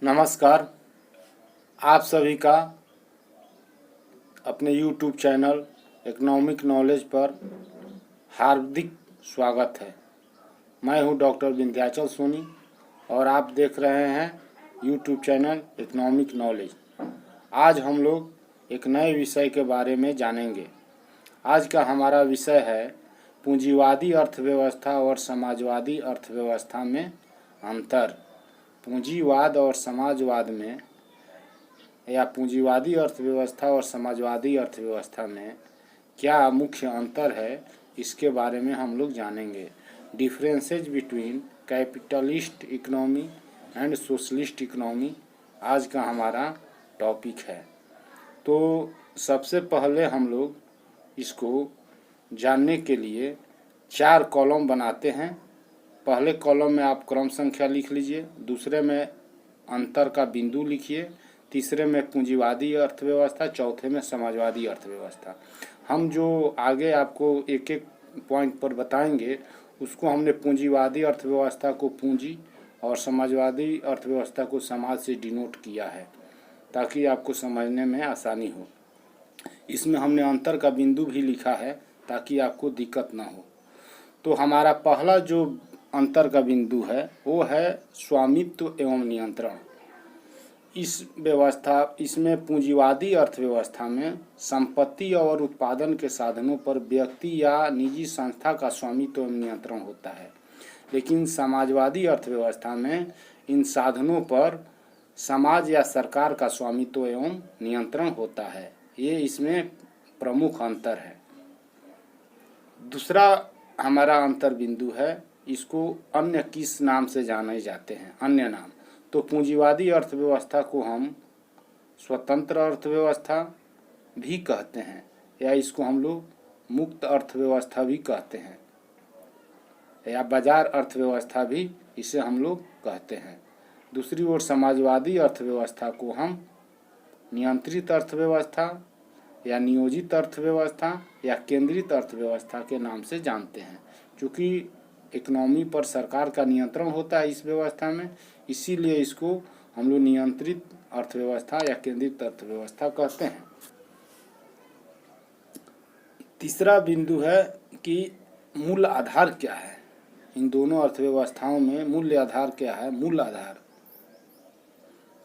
नमस्कार। आप सभी का अपने YouTube चैनल इकोनॉमिक नॉलेज पर हार्दिक स्वागत है। मैं हूं डॉक्टर विंध्याचल सोनी और आप देख रहे हैं YouTube चैनल इकोनॉमिक नॉलेज। आज हम लोग एक नए विषय के बारे में जानेंगे। आज का हमारा विषय है पूंजीवादी अर्थव्यवस्था और समाजवादी अर्थव्यवस्था में अंतर। पूंजीवाद और समाजवाद में या पूंजीवादी अर्थव्यवस्था और समाजवादी अर्थव्यवस्था में क्या मुख्य अंतर है, इसके बारे में हम लोग जानेंगे। Differences between capitalist economy and socialist economy आज का हमारा टॉपिक है। तो सबसे पहले हम लोग इसको जानने के लिए 4 कॉलम बनाते हैं। पहले कॉलम में आप क्रम संख्या लिख लीजिए, दूसरे में अंतर का बिंदु लिखिए, तीसरे में पूंजीवादी अर्थव्यवस्था, चौथे में समाजवादी अर्थव्यवस्था। हम जो आगे आपको एक एक पॉइंट पर बताएंगे उसको हमने पूंजीवादी अर्थव्यवस्था को पूंजी और समाजवादी अर्थव्यवस्था को समाज से डिनोट किया है ताकि आपको समझने में आसानी हो। इसमें हमने अंतर का बिंदु भी लिखा है ताकि आपको दिक्कत ना हो। तो हमारा पहला जो अंतर का बिंदु है वो है स्वामित्व एवं नियंत्रण। इसमें पूंजीवादी अर्थव्यवस्था में संपत्ति और उत्पादन के साधनों पर व्यक्ति या निजी संस्था का स्वामित्व एवं नियंत्रण होता है, लेकिन समाजवादी अर्थव्यवस्था में इन साधनों पर समाज या सरकार का स्वामित्व एवं नियंत्रण होता है। ये इसमें प्रमुख अंतर है। दूसरा हमारा अंतर बिंदु है, इसको अन्य किस नाम से जाने जाते हैं, अन्य नाम। तो पूंजीवादी अर्थव्यवस्था को हम स्वतंत्र अर्थव्यवस्था भी कहते हैं या इसको हम लोग मुक्त अर्थव्यवस्था भी कहते हैं या बाजार अर्थव्यवस्था भी इसे हम लोग कहते हैं। दूसरी ओर समाजवादी अर्थव्यवस्था को हम नियंत्रित अर्थव्यवस्था या नियोजित अर्थव्यवस्था या केंद्रित अर्थव्यवस्था के नाम से जानते हैं। क्योंकि इकोनॉमी पर सरकार का नियंत्रण होता है इस व्यवस्था में, इसीलिए इसको हम लोग नियंत्रित अर्थव्यवस्था या केंद्रित अर्थव्यवस्था कहते हैं। तीसरा बिंदु है कि मूल आधार क्या है। इन दोनों अर्थव्यवस्थाओं में मूल्य आधार क्या है, मूल आधार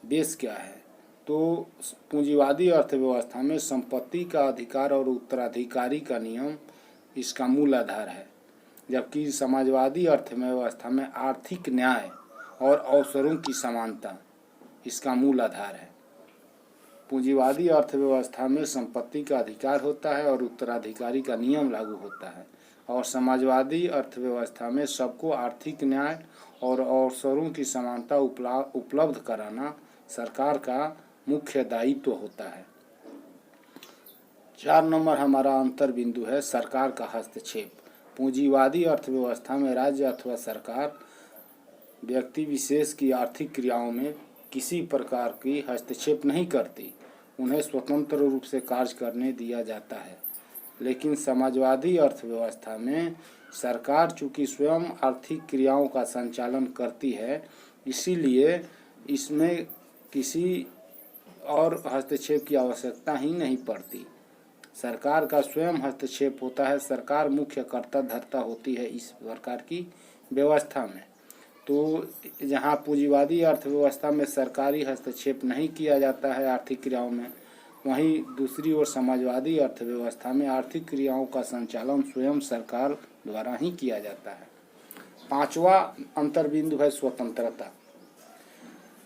बेस क्या है। तो पूंजीवादी अर्थव्यवस्था में संपत्ति का अधिकार और उत्तराधिकारी का नियम इसका मूल आधार है, जबकि समाजवादी अर्थव्यवस्था में आर्थिक न्याय और अवसरों की समानता इसका मूल आधार है। पूंजीवादी अर्थव्यवस्था में संपत्ति का अधिकार होता है और उत्तराधिकारी का नियम लागू होता है, और समाजवादी अर्थव्यवस्था में सबको आर्थिक न्याय और अवसरों की समानता उपलब्ध कराना सरकार का मुख्य दायित्व होता है। 4 नंबर हमारा अंतर बिंदु है सरकार का हस्तक्षेप। पूंजीवादी अर्थव्यवस्था में राज्य अथवा सरकार व्यक्ति विशेष की आर्थिक क्रियाओं में किसी प्रकार की हस्तक्षेप नहीं करती, उन्हें स्वतंत्र रूप से कार्य करने दिया जाता है। लेकिन समाजवादी अर्थव्यवस्था में सरकार चूँकि स्वयं आर्थिक क्रियाओं का संचालन करती है, इसीलिए इसमें किसी और हस्तक्षेप की आवश्यकता ही नहीं पड़ती। सरकार का स्वयं हस्तक्षेप होता है। सरकार मुख्य कर्ता धर्ता होती है इस प्रकार की व्यवस्था में। तो जहाँ पूंजीवादी अर्थव्यवस्था में सरकारी हस्तक्षेप नहीं किया जाता है आर्थिक क्रियाओं में, वहीं दूसरी ओर समाजवादी अर्थव्यवस्था में आर्थिक क्रियाओं का संचालन स्वयं सरकार द्वारा ही किया जाता है। 5वां अंतर बिंदु है स्वतंत्रता।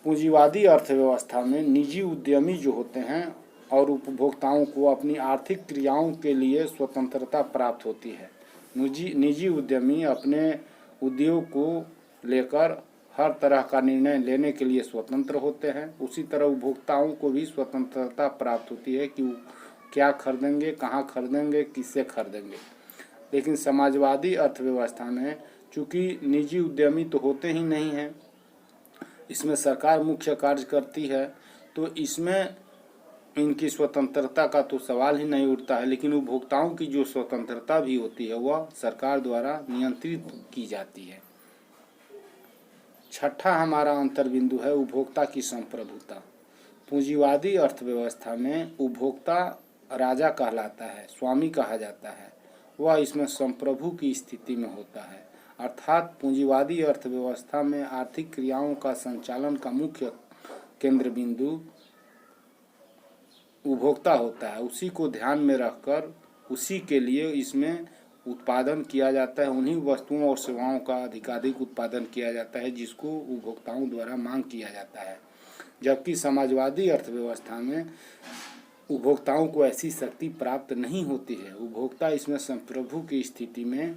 पूंजीवादी अर्थव्यवस्था में निजी उद्यमी जो होते हैं और उपभोक्ताओं को अपनी आर्थिक क्रियाओं के लिए स्वतंत्रता प्राप्त होती है। निजी उद्यमी अपने उद्योग को लेकर हर तरह का निर्णय लेने के लिए स्वतंत्र होते हैं। उसी तरह उपभोक्ताओं को भी स्वतंत्रता प्राप्त होती है कि क्या खरीदेंगे, कहाँ खरीदेंगे, किससे खरीदेंगे। लेकिन समाजवादी अर्थव्यवस्था में चूँकि निजी उद्यमी तो होते ही नहीं हैं, इसमें सरकार मुख्य कार्य करती है, तो इसमें इनकी स्वतंत्रता का तो सवाल ही नहीं उठता है। लेकिन उपभोक्ताओं की जो स्वतंत्रता भी होती है वह सरकार द्वारा नियंत्रित की जाती है। छठा हमारा अंतर बिंदु है उपभोक्ता की संप्रभुता। पूंजीवादी अर्थव्यवस्था में उपभोक्ता राजा कहलाता है, स्वामी कहा जाता है, वह इसमें संप्रभु की स्थिति में होता है। अर्थात पूंजीवादी अर्थव्यवस्था में आर्थिक क्रियाओं का संचालन का मुख्य केंद्र बिंदु उपभोक्ता होता है। उसी को ध्यान में रखकर उसी के लिए इसमें उत्पादन किया जाता है, उन्हीं वस्तुओं और सेवाओं का अधिकाधिक उत्पादन किया जाता है जिसको उपभोक्ताओं द्वारा मांग किया जाता है। जबकि समाजवादी अर्थव्यवस्था में उपभोक्ताओं को ऐसी शक्ति प्राप्त नहीं होती है, उपभोक्ता इसमें संप्रभु की स्थिति में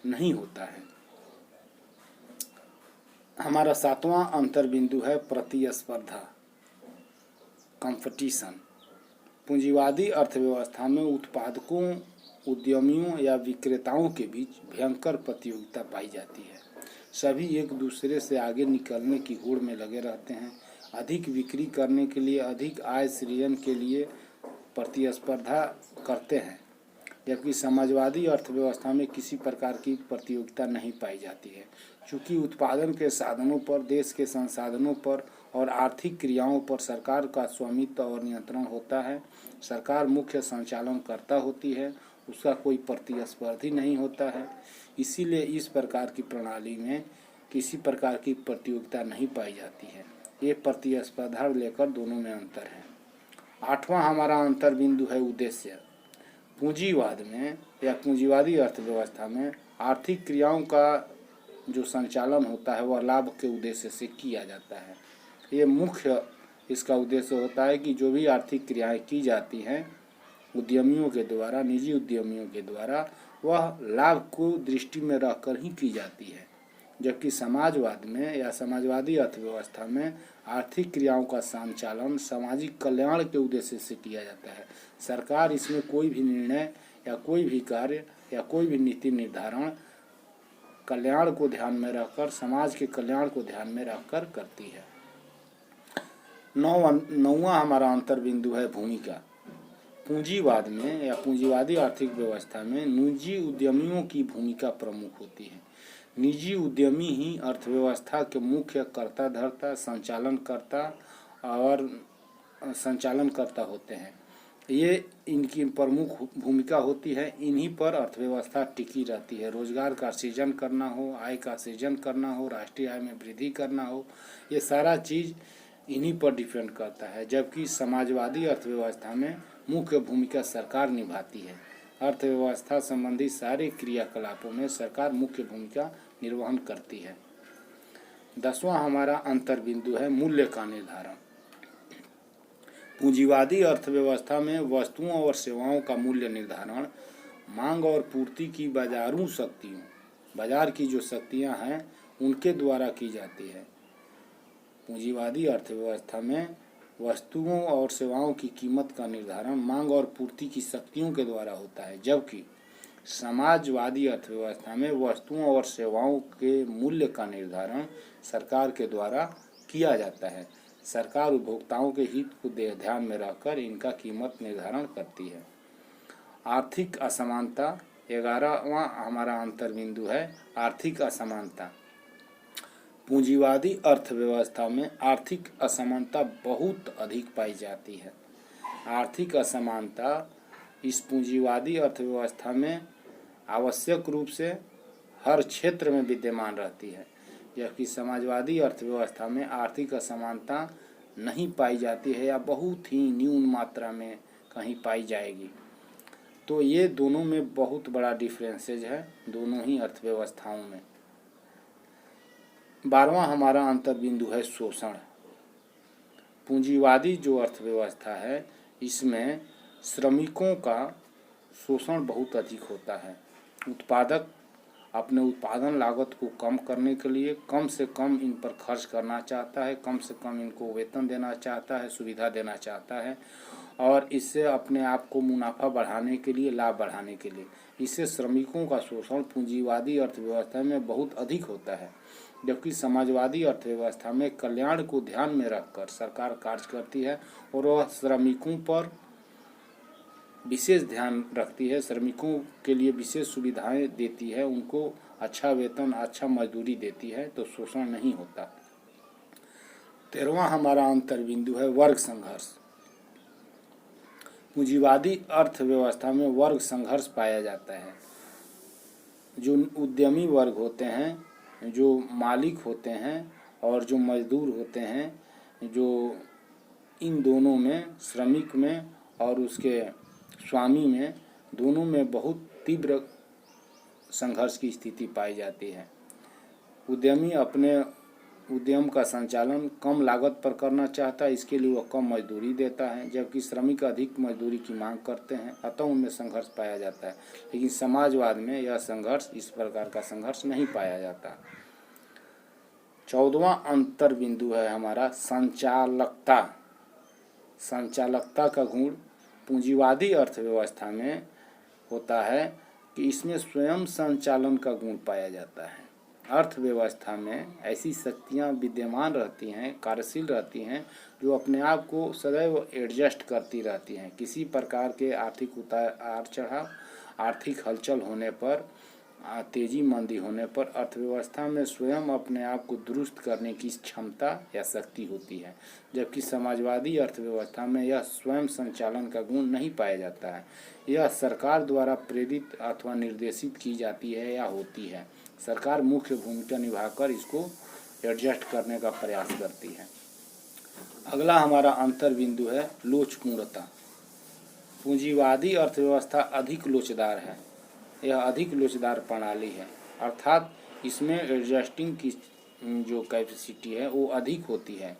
नहीं होता है। हमारा सातवां अंतर बिंदु है प्रतिस्पर्धा, कंपटीशन। पूंजीवादी अर्थव्यवस्था में उत्पादकों, उद्यमियों या विक्रेताओं के बीच भयंकर प्रतियोगिता पाई जाती है। सभी एक दूसरे से आगे निकलने की होड़ में लगे रहते हैं, अधिक बिक्री करने के लिए, अधिक आय सृजन के लिए प्रतिस्पर्धा करते हैं। जबकि समाजवादी अर्थव्यवस्था में किसी प्रकार की प्रतियोगिता नहीं पाई जाती है, चूँकि उत्पादन के साधनों पर, देश के संसाधनों पर और आर्थिक क्रियाओं पर सरकार का स्वामित्व और नियंत्रण होता है। सरकार मुख्य संचालनकर्ता होती है, उसका कोई प्रतिस्पर्धी नहीं होता है। इसीलिए इस प्रकार की प्रणाली में किसी प्रकार की प्रतियोगिता नहीं पाई जाती है। ये प्रतिस्पर्धा लेकर दोनों में अंतर है। आठवां हमारा अंतर बिंदु है उद्देश्य। पूंजीवाद में या पूंजीवादी अर्थव्यवस्था में आर्थिक क्रियाओं का जो संचालन होता है वह लाभ के उद्देश्य से किया जाता है। ये मुख्य इसका उद्देश्य होता है कि जो भी आर्थिक क्रियाएं की जाती हैं उद्यमियों के द्वारा, निजी उद्यमियों के द्वारा, वह लाभ को दृष्टि में रखकर ही की जाती है। जबकि समाजवाद में या समाजवादी अर्थव्यवस्था में आर्थिक क्रियाओं का संचालन सामाजिक कल्याण के उद्देश्य से किया जाता है। सरकार इसमें कोई भी निर्णय या कोई भी कार्य या कोई भी नीति निर्धारण कल्याण को ध्यान में रखकर, समाज के कल्याण को ध्यान में रखकर करती है। नौवां हमारा अंतर बिंदु है भूमिका। पूंजीवाद में या पूंजीवादी आर्थिक व्यवस्था में निजी उद्यमियों की भूमिका प्रमुख होती है। निजी उद्यमी ही अर्थव्यवस्था के मुख्य कर्ता धर्ता, संचालनकर्ता होते हैं। ये इनकी प्रमुख भूमिका होती है। इन्हीं पर अर्थव्यवस्था टिकी रहती है। रोजगार का सृजन करना हो, आय का सृजन करना हो, राष्ट्रीय आय में वृद्धि करना हो, ये सारा चीज़ इन्हीं पर डिपेंड करता है। जबकि समाजवादी अर्थव्यवस्था में मुख्य भूमिका सरकार निभाती है। अर्थव्यवस्था संबंधी सारे क्रियाकलापों में सरकार मुख्य भूमिका निर्वहन करती है। 10वां हमारा अंतर बिंदु है मूल्य का निर्धारण। पूंजीवादी अर्थव्यवस्था में वस्तुओं और सेवाओं का मूल्य निर्धारण मांग और पूर्ति की बाजार की जो शक्तियां हैं उनके द्वारा की जाती है। पूंजीवादी अर्थव्यवस्था में वस्तुओं और सेवाओं की कीमत का निर्धारण मांग और पूर्ति की शक्तियों के द्वारा होता है। जबकि समाजवादी अर्थव्यवस्था में वस्तुओं और सेवाओं के मूल्य का निर्धारण सरकार के द्वारा किया जाता है। सरकार उपभोक्ताओं के हित को ध्यान में रखकर इनका कीमत निर्धारण करती है। आर्थिक असमानता 11वां हमारा अंतर बिंदु है आर्थिक असमानता। पूंजीवादी अर्थव्यवस्था में आर्थिक असमानता बहुत अधिक पाई जाती है। आर्थिक असमानता इस पूंजीवादी अर्थव्यवस्था में आवश्यक रूप से हर क्षेत्र में विद्यमान रहती है, जबकि समाजवादी अर्थव्यवस्था में आर्थिक असमानता नहीं पाई जाती है या बहुत ही न्यून मात्रा में कहीं पाई जाएगी। तो ये दोनों में बहुत बड़ा डिफरेंसेज है, दोनों ही अर्थव्यवस्थाओं में। 12वां हमारा अंतर बिंदु है शोषण। पूंजीवादी जो अर्थव्यवस्था है इसमें श्रमिकों का शोषण बहुत अधिक होता है। उत्पादक अपने उत्पादन लागत को कम करने के लिए कम से कम इन पर खर्च करना चाहता है, कम से कम इनको वेतन देना चाहता है, सुविधा देना चाहता है और इससे अपने आप को मुनाफा बढ़ाने के लिए, लाभ बढ़ाने के लिए, इससे श्रमिकों का शोषण पूंजीवादी अर्थव्यवस्था में बहुत अधिक होता है। जबकि समाजवादी अर्थव्यवस्था में कल्याण को ध्यान में रखकर सरकार कार्य करती है और वह श्रमिकों पर विशेष ध्यान रखती है, श्रमिकों के लिए विशेष सुविधाएं देती है, उनको अच्छा वेतन, अच्छा मजदूरी देती है, तो शोषण नहीं होता। 13वां हमारा अंतर बिंदु है वर्ग संघर्ष। पूंजीवादी अर्थव्यवस्था में वर्ग संघर्ष पाया जाता है। जो उद्यमी वर्ग होते हैं, जो मालिक होते हैं और जो मजदूर होते हैं, जो इन दोनों में, श्रमिक में और उसके स्वामी में, दोनों में बहुत तीव्र संघर्ष की स्थिति पाई जाती है। उद्यमी अपने उद्यम का संचालन कम लागत पर करना चाहता है, इसके लिए वह कम मजदूरी देता है, जबकि श्रमिक अधिक मजदूरी की मांग करते हैं, अतः उनमें संघर्ष पाया जाता है। लेकिन समाजवाद में यह संघर्ष, इस प्रकार का संघर्ष नहीं पाया जाता। 14वां अंतर बिंदु है हमारा संचालकता। संचालकता का गुण पूंजीवादी अर्थव्यवस्था में होता है कि इसमें स्वयं संचालन का गुण पाया जाता है। अर्थव्यवस्था में ऐसी शक्तियाँ विद्यमान रहती हैं, कार्यशील रहती हैं, जो अपने आप को सदैव एडजस्ट करती रहती हैं। किसी प्रकार के आर्थिक उतार चढ़ाव, आर्थिक हलचल होने पर, तेजी मंदी होने पर अर्थव्यवस्था में स्वयं अपने आप को दुरुस्त करने की क्षमता या शक्ति होती है, जबकि समाजवादी अर्थव्यवस्था में यह स्वयं संचालन का गुण नहीं पाया जाता है। यह सरकार द्वारा प्रेरित अथवा निर्देशित की जाती है या होती है। सरकार मुख्य भूमिका निभाकर इसको एडजस्ट करने का प्रयास करती है। अगला हमारा अंतर बिंदु है लोचपूर्णता। पूंजीवादी अर्थव्यवस्था अधिक लोचदार है। यह अधिक लोचदार प्रणाली है, अर्थात इसमें एडजस्टिंग की जो कैपेसिटी है वो अधिक होती है।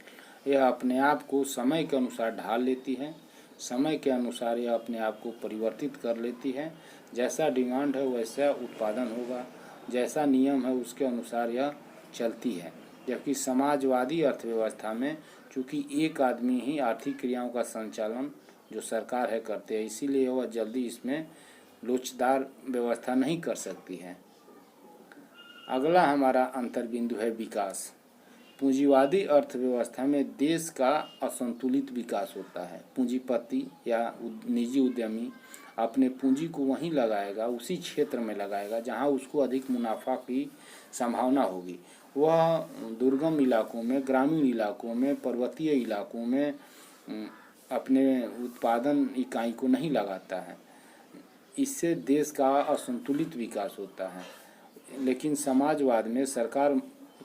यह अपने आप को समय के अनुसार ढाल लेती है, समय के अनुसार यह अपने आप को परिवर्तित कर लेती है। जैसा डिमांड है वैसा उत्पादन होगा, जैसा नियम है उसके अनुसार यह चलती है। जबकि समाजवादी अर्थव्यवस्था में चूँकि एक आदमी ही आर्थिक क्रियाओं का संचालन जो सरकार है करते हैं, इसीलिए वह जल्दी इसमें लोचदार व्यवस्था नहीं कर सकती है। अगला हमारा अंतर बिंदु है विकास। पूंजीवादी अर्थव्यवस्था में देश का असंतुलित विकास होता है। पूंजीपति या निजी उद्यमी अपने पूंजी को वहीं लगाएगा, उसी क्षेत्र में लगाएगा जहां उसको अधिक मुनाफा की संभावना होगी। वह दुर्गम इलाकों में, ग्रामीण इलाकों में, पर्वतीय इलाकों में अपने उत्पादन इकाई को नहीं लगाता है। इससे देश का असंतुलित विकास होता है। लेकिन समाजवाद में सरकार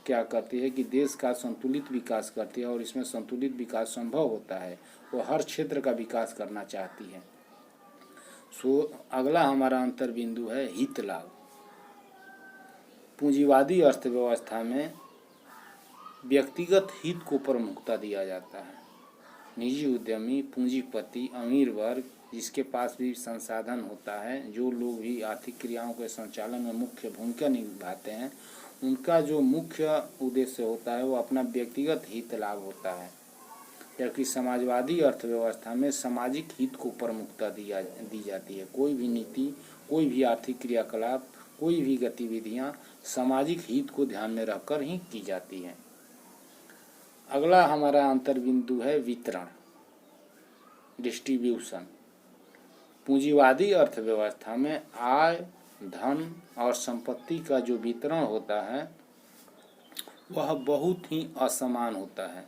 क्या करती है कि देश का संतुलित विकास करती है और इसमें संतुलित विकास संभव होता है। वो हर क्षेत्र का विकास करना चाहती है। अगला हमारा अंतर बिंदु है हित लाभ। पूंजीवादी अर्थव्यवस्था में व्यक्तिगत हित को प्रमुखता दिया जाता है। निजी उद्यमी, पूंजीपति, अमीर वर्ग, जिसके पास भी संसाधन होता है, जो लोग भी आर्थिक क्रियाओं के संचालन में मुख्य भूमिका निभाते हैं, उनका जो मुख्य उद्देश्य होता है वो अपना व्यक्तिगत हित लाभ होता है। जबकि समाजवादी अर्थव्यवस्था में सामाजिक हित को प्रमुखता दी जाती है। कोई भी नीति, कोई भी आर्थिक क्रियाकलाप, कोई भी गतिविधियां सामाजिक हित को ध्यान में रखकर ही की जाती हैं। अगला हमारा अंतर बिंदु है वितरण, डिस्ट्रीब्यूशन। पूंजीवादी अर्थव्यवस्था में आय, धन और संपत्ति का जो वितरण होता है वह बहुत ही असमान होता है।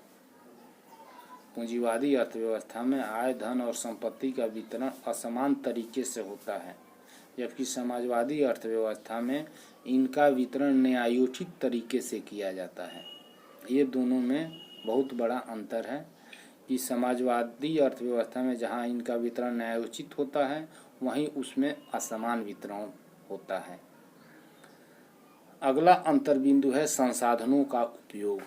पूंजीवादी अर्थव्यवस्था में आय, धन और संपत्ति का वितरण असमान तरीके से होता है, जबकि समाजवादी अर्थव्यवस्था में इनका वितरण न्यायोचित तरीके से किया जाता है। ये दोनों में बहुत बड़ा अंतर है कि समाजवादी अर्थव्यवस्था में जहाँ इनका वितरण न्यायोचित होता है, वहीं उसमें असमान वितरण होता है। अगला अंतर बिंदु है संसाधनों का उपयोग।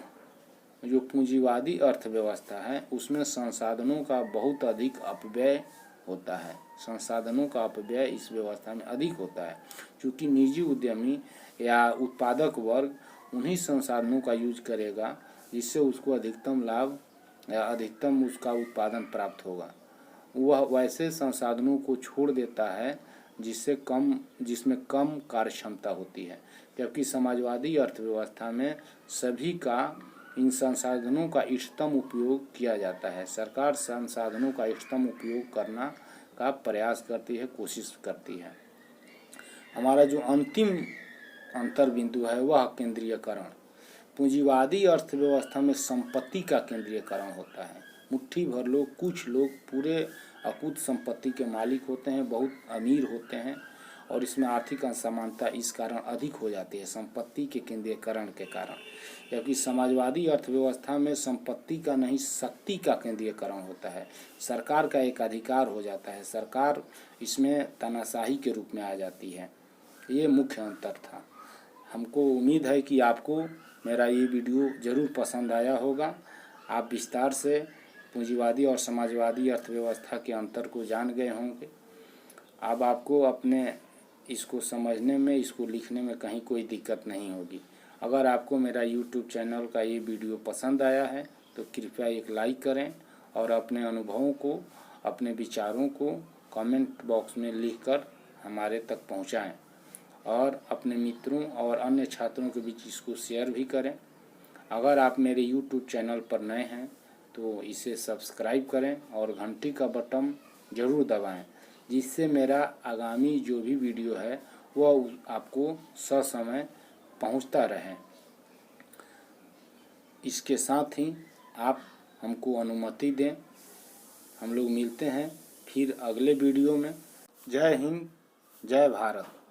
जो पूंजीवादी अर्थव्यवस्था है उसमें संसाधनों का बहुत अधिक अपव्यय होता है। संसाधनों का अपव्यय इस व्यवस्था में अधिक होता है, क्योंकि निजी उद्यमी या उत्पादक वर्ग उन्हीं संसाधनों का यूज करेगा जिससे उसको अधिकतम लाभ या अधिकतम उसका उत्पादन प्राप्त होगा। वह वैसे संसाधनों को छोड़ देता है जिसमें कम कार्य क्षमता होती है। जबकि समाजवादी अर्थव्यवस्था में सभी का इन संसाधनों का इष्टतम उपयोग किया जाता है। सरकार संसाधनों का इष्टतम उपयोग करना का प्रयास करती है, कोशिश करती है। हमारा जो अंतिम अंतर बिंदु है वह केंद्रीयकरण। पूंजीवादी अर्थव्यवस्था में संपत्ति का केंद्रीयकरण होता है। मुट्ठी भर लोग, कुछ लोग पूरे अकूत संपत्ति के मालिक होते हैं, बहुत अमीर होते हैं, और इसमें आर्थिक असमानता इस कारण अधिक हो जाती है, संपत्ति के केंद्रीयकरण के कारण। जबकि समाजवादी अर्थव्यवस्था में संपत्ति का नहीं, शक्ति का केंद्रीयकरण होता है। सरकार का एक अधिकार हो जाता है, सरकार इसमें तानाशाही के रूप में आ जाती है। ये मुख्य अंतर था। हमको उम्मीद है कि आपको मेरा ये वीडियो ज़रूर पसंद आया होगा। आप विस्तार से पूंजीवादी और समाजवादी अर्थव्यवस्था के अंतर को जान गए होंगे। अब आपको अपने इसको समझने में, इसको लिखने में कहीं कोई दिक्कत नहीं होगी। अगर आपको मेरा YouTube चैनल का ये वीडियो पसंद आया है तो कृपया एक लाइक करें और अपने अनुभवों को, अपने विचारों को कमेंट बॉक्स में लिखकर हमारे तक पहुंचाएं और अपने मित्रों और अन्य छात्रों के बीच इसको शेयर भी करें। अगर आप मेरे YouTube चैनल पर नए हैं तो इसे सब्सक्राइब करें और घंटी का बटन ज़रूर दबाएं, जिससे मेरा आगामी जो भी वीडियो है वह आपको ससमय पहुंचता रहे। इसके साथ ही आप हमको अनुमति दें। हम लोग मिलते हैं फिर अगले वीडियो में। जय हिंद, जय भारत।